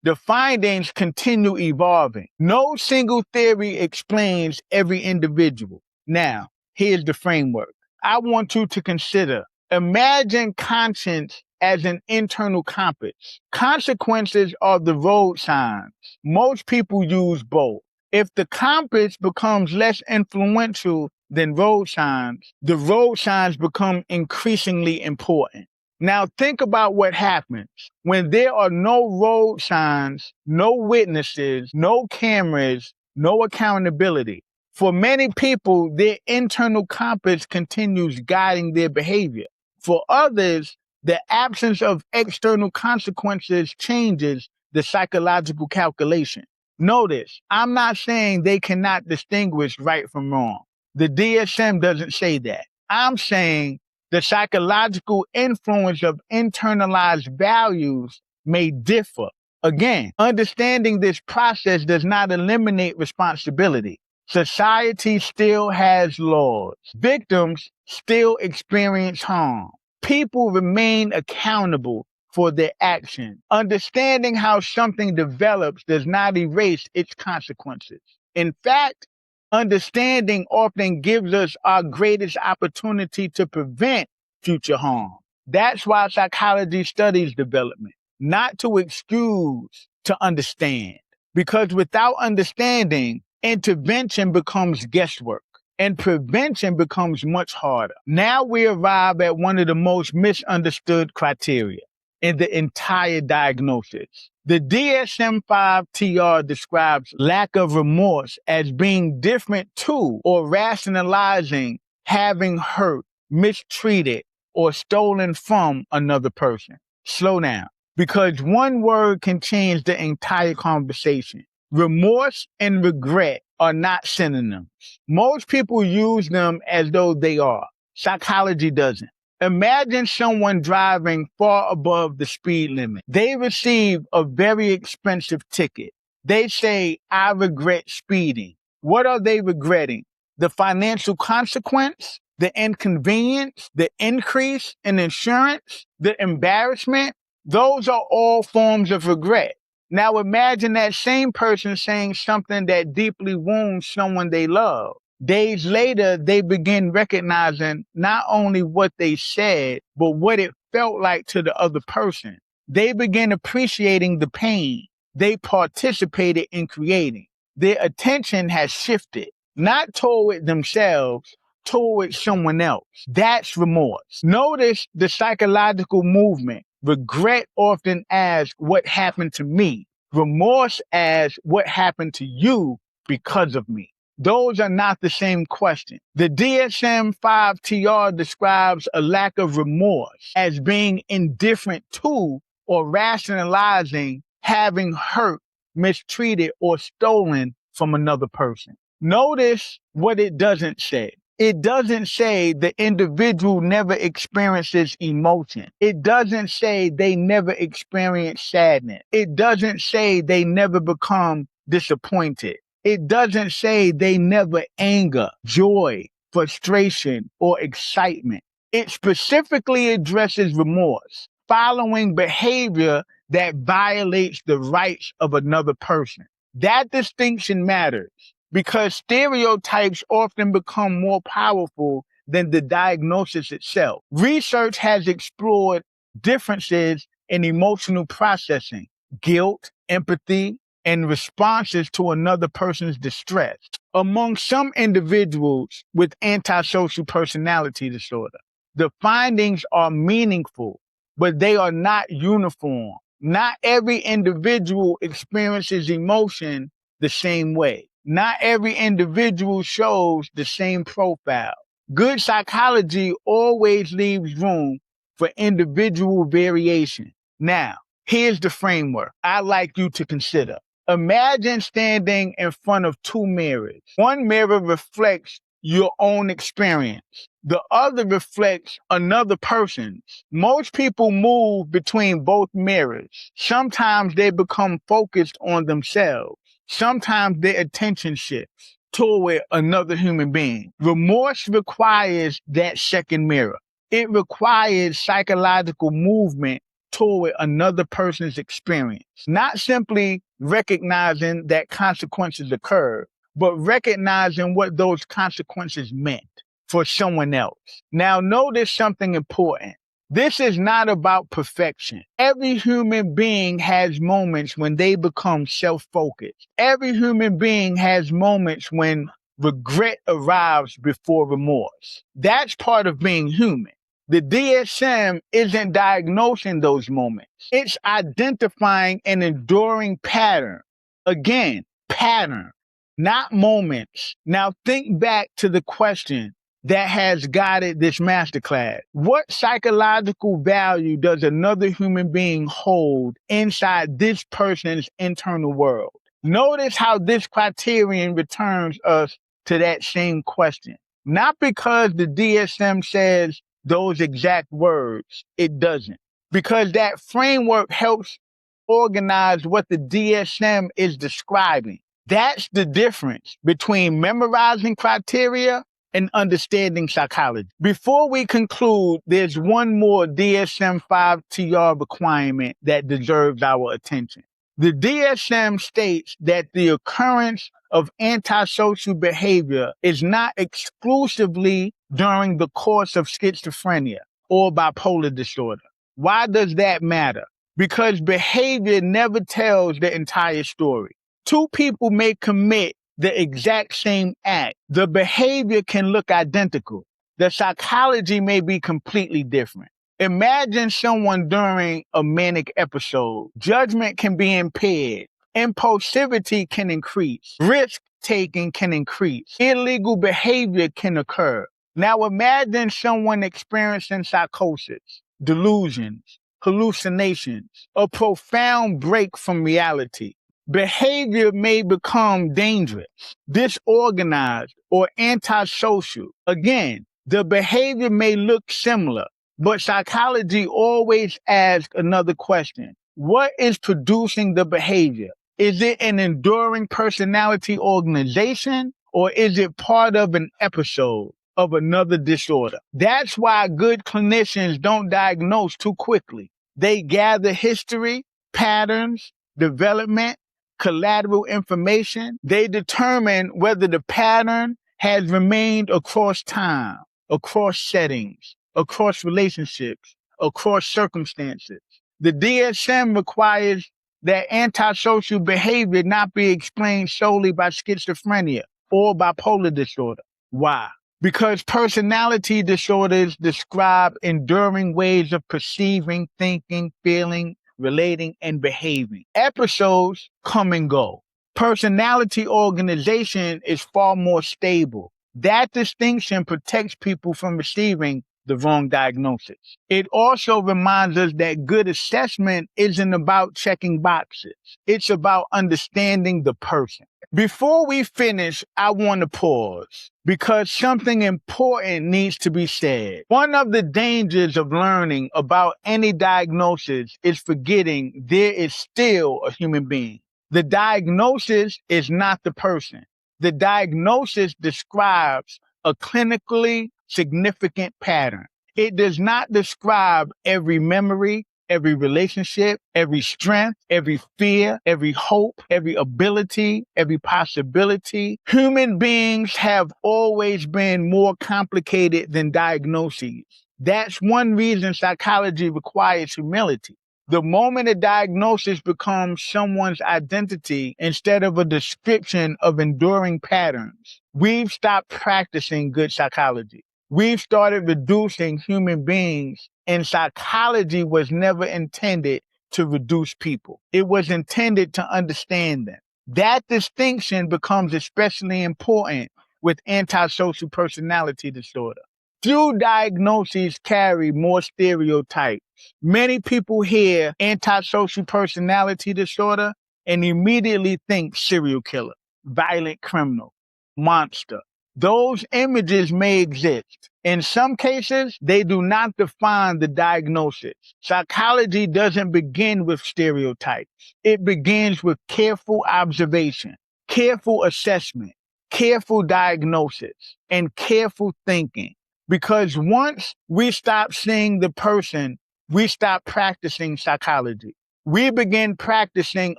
The findings continue evolving. No single theory explains every individual. Now, here's the framework. I want you to consider. Imagine conscience as an internal compass. Consequences are the road signs. Most people use both. If the compass becomes less influential than road signs, the road signs become increasingly important. Now think about what happens when there are no road signs, no witnesses, no cameras, no accountability. For many people, their internal compass continues guiding their behavior. For others, the absence of external consequences changes the psychological calculation. Notice, I'm not saying they cannot distinguish right from wrong. The DSM doesn't say that. I'm saying the psychological influence of internalized values may differ. Again, understanding this process does not eliminate responsibility. Society still has laws. Victims still experience harm. People remain accountable for their actions. Understanding how something develops does not erase its consequences. In fact, understanding often gives us our greatest opportunity to prevent future harm. That's why psychology studies development, not to excuse, to understand. Because without understanding, intervention becomes guesswork. and prevention becomes much harder. Now we arrive at one of the most misunderstood criteria in the entire diagnosis. The DSM-5-TR describes lack of remorse as being different to or rationalizing having hurt, mistreated, or stolen from another person. Slow down, because one word can change the entire conversation. Remorse and regret are not synonyms. Most people use them as though they are. Psychology doesn't. Imagine someone driving far above the speed limit. They receive a very expensive ticket. They say, "I regret speeding." What are they regretting? The financial consequence, the inconvenience, the increase in insurance, the embarrassment? Those are all forms of regret. Now imagine that same person saying something that deeply wounds someone they love. Days later, they begin recognizing not only what they said, but what it felt like to the other person. They begin appreciating the pain they participated in creating. Their attention has shifted, not toward themselves, toward someone else. That's remorse. Notice the psychological movement. Regret often asks, "What happened to me?" Remorse asks, "What happened to you because of me?" Those are not the same question. The DSM-5-TR describes a lack of remorse as being indifferent to or rationalizing having hurt, mistreated, or stolen from another person. Notice what it doesn't say. It doesn't say the individual never experiences emotion. It doesn't say they never experience sadness. It doesn't say they never become disappointed. It doesn't say they never anger, joy, frustration, or excitement. It specifically addresses remorse, following behavior that violates the rights of another person. That distinction matters because stereotypes often become more powerful than the diagnosis itself. Research has explored differences in emotional processing, guilt, empathy, and responses to another person's distress among some individuals with antisocial personality disorder. The findings are meaningful, but they are not uniform. Not every individual experiences emotion the same way. Not every individual shows the same profile. Good psychology always leaves room for individual variation. Now, here's the framework I'd like you to consider. Imagine standing in front of two mirrors. One mirror reflects your own experience. The other reflects another person's. Most people move between both mirrors. Sometimes they become focused on themselves. Sometimes their attention shifts toward another human being. Remorse requires that second mirror. It requires psychological movement toward another person's experience, not simply recognizing that consequences occur, but recognizing what those consequences meant for someone else. Now, notice something important. This is not about perfection. Every human being has moments when they become self-focused. Every human being has moments when regret arrives before remorse. That's part of being human. The DSM isn't diagnosing those moments. It's identifying an enduring pattern. Again, pattern, not moments. Now think back to the question that has guided this masterclass. What psychological value does another human being hold inside this person's internal world? Notice how this criterion returns us to that same question. Not because the DSM says those exact words, it doesn't. Because that framework helps organize what the DSM is describing. That's the difference between memorizing criteria and understanding psychology. Before we conclude, there's one more DSM-5-TR requirement that deserves our attention. The DSM states that the occurrence of antisocial behavior is not exclusively during the course of schizophrenia or bipolar disorder. Why does that matter? Because behavior never tells the entire story. Two people may commit the exact same act. The behavior can look identical. The psychology may be completely different. Imagine someone during a manic episode. Judgment can be impaired. Impulsivity can increase. Risk taking can increase. Illegal behavior can occur. Now imagine someone experiencing psychosis, delusions, hallucinations, a profound break from reality. Behavior may become dangerous, disorganized, or antisocial. Again, the behavior may look similar, but psychology always asks another question. What is producing the behavior? Is it an enduring personality organization, or is it part of an episode of another disorder? That's why good clinicians don't diagnose too quickly. They gather history, patterns, development, collateral information. They determine whether the pattern has remained across time, across settings, across relationships, across circumstances. The DSM requires that antisocial behavior not be explained solely by schizophrenia or bipolar disorder. Why? Because personality disorders describe enduring ways of perceiving, thinking, feeling, relating, and behaving. Episodes come and go. Personality organization is far more stable. That distinction protects people from receiving the wrong diagnosis. It also reminds us that good assessment isn't about checking boxes. It's about understanding the person. Before we finish, I want to pause because something important needs to be said. One of the dangers of learning about any diagnosis is forgetting there is still a human being. The diagnosis is not the person. The diagnosis describes a clinically significant pattern. It does not describe every memory, every relationship, every strength, every fear, every hope, every ability, every possibility. Human beings have always been more complicated than diagnoses. That's one reason psychology requires humility. The moment a diagnosis becomes someone's identity instead of a description of enduring patterns, we've stopped practicing good psychology. We've started reducing human beings, and psychology was never intended to reduce people. It was intended to understand them. That distinction becomes especially important with antisocial personality disorder. Few diagnoses carry more stereotypes. Many people hear antisocial personality disorder and immediately think serial killer, violent criminal, monster. Those images may exist. In some cases, they do not define the diagnosis. Psychology doesn't begin with stereotypes. It begins with careful observation, careful assessment, careful diagnosis, and careful thinking. Because once we stop seeing the person, we stop practicing psychology. We begin practicing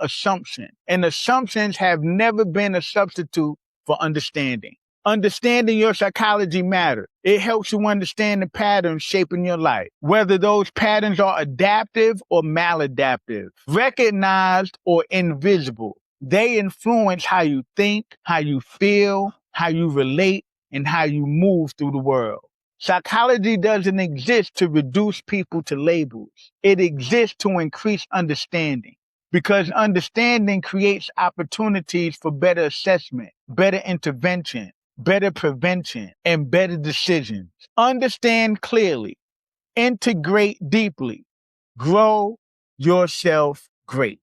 assumption, and assumptions have never been a substitute for understanding. Understanding your psychology matters. It helps you understand the patterns shaping your life, whether those patterns are adaptive or maladaptive, recognized or invisible. They influence how you think, how you feel, how you relate, and how you move through the world. Psychology doesn't exist to reduce people to labels. It exists to increase understanding, because understanding creates opportunities for better assessment, better intervention, better prevention, and better decisions. Understand clearly, integrate deeply, grow yourself great.